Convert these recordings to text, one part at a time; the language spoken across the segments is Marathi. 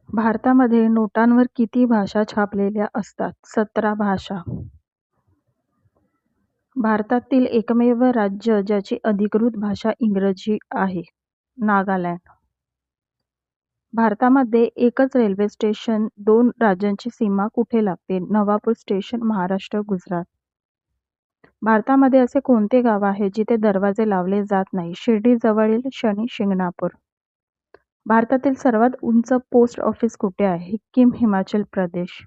भारतामध्ये नोटांवर किती भाषा छापलेल्या असतात? 17 भाषा. भारतातील एकमेव राज्य ज्याची अधिकृत भाषा इंग्रजी आहे. नागालँड. भारतामध्ये एकच रेल्वे स्टेशन 2 राज्यांची सीमा कुठे लागते? नवापूर स्टेशन, महाराष्ट्र, गुजरात. भारतामध्ये असे कोणते गाव आहे जिथे दरवाजे लावले जात नाही? शिर्डीजवळील शनी शिंगणापूर. भारतातील सर्वात उंच पोस्ट ऑफिस कुठे आहे? सिक्कीम, हिमाचल प्रदेश.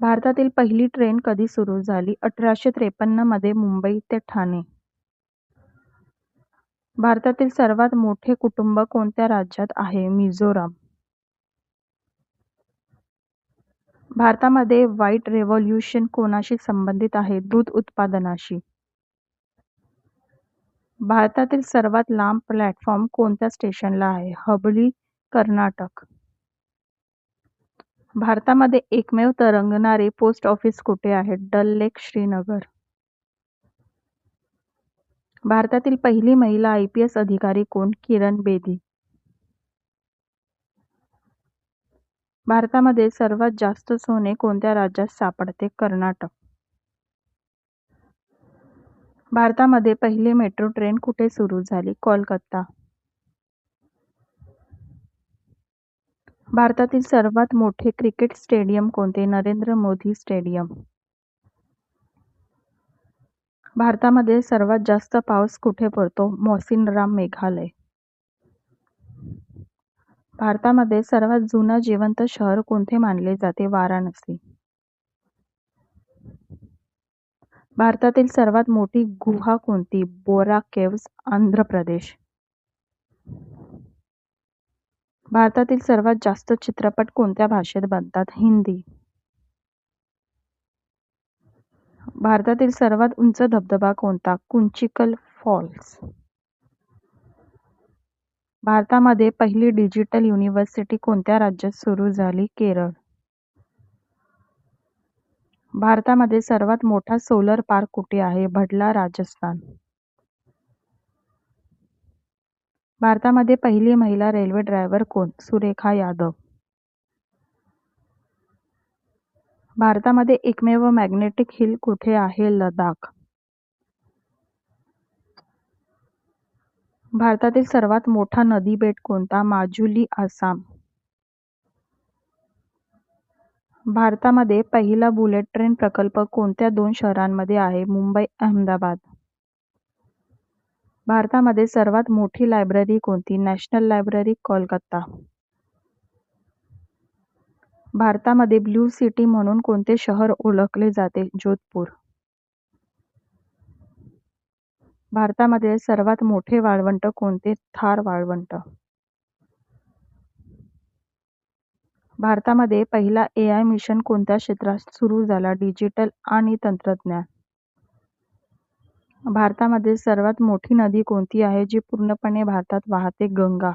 भारतातील पहिली ट्रेन कधी सुरू झाली? 1853 मध्ये मुंबई ते ठाणे. भारतातील सर्वात मोठे कुटुंब कोणत्या राज्यात आहे? मिझोराम. भारतामध्ये व्हाईट रेव्होल्यूशन कोणाशी संबंधित आहे? दूध उत्पादनाशी. भारतातील सर्वात लांब प्लॅटफॉर्म कोणत्या स्टेशनला आहे? हुबळी, कर्नाटक. भारतामध्ये एकमेव तरंगणारे पोस्ट ऑफिस कुठे आहे? डल लेक, श्रीनगर. भारतातील पहिली महिला IPS अधिकारी कोण? किरण बेदी. भारतामध्ये सर्वात जास्त सोने कोणत्या राज्यात सापडते? कर्नाटक. भारतामध्ये पहिली मेट्रो ट्रेन कुठे सुरू झाली? कोलकाता. भारतातील सर्वात मोठे क्रिकेट स्टेडियम कोणते? नरेंद्र मोदी स्टेडियम. भारतामध्ये सर्वात जास्त पाऊस कुठे पडतो? मौसिनराम, मेघालय. भारतामध्ये सर्वात जुनं जिवंत शहर कोणते मानले जाते? वाराणसी. भारतातील सर्वात मोठी गुहा कोणती? बोरा केव्हज, आंध्र प्रदेश. भारतातील सर्वात जास्त चित्रपट कोणत्या भाषेत बनतात? हिंदी. भारतातील सर्वात उंच धबधबा कोणता? कुंचिकल फॉल्स. भारतामध्ये पहिली डिजिटल युनिव्हर्सिटी कोणत्या राज्यात सुरू झाली? केरळ. भारतामध्ये सर्वात मोठा सोलर पार्क कुठे आहे? भडला, राजस्थान. भारतामध्ये पहिली महिला रेल्वे ड्रायव्हर कोण? सुरेखा यादव. भारतामध्ये एकमेव मॅग्नेटिक हिल कुठे आहे? लडाख. भारतातील सर्वात मोठा नदीबेट कोणता? माजुली, आसाम. भारतामध्ये पहिला बुलेट ट्रेन प्रकल्प कोणत्या 2 शहरांमध्ये आहे? मुंबई, अहमदाबाद. भारतामध्ये सर्वात मोठी लायब्ररी कोणती? National library, Kolkata. भारतामध्ये ब्लू सिटी म्हणून कोणते शहर ओळखले जाते? जोधपूर. भारतामध्ये सर्वात मोठे वाळवंट कोणते? थार वाळवंट. भारतामध्ये पहिला AI मिशन कोणत्या क्षेत्रात सुरू झाला? डिजिटल आणि तंत्रज्ञान. भारतामध्ये सर्वात मोठी नदी कोणती आहे जी पूर्णपणे भारतात वाहते? गंगा.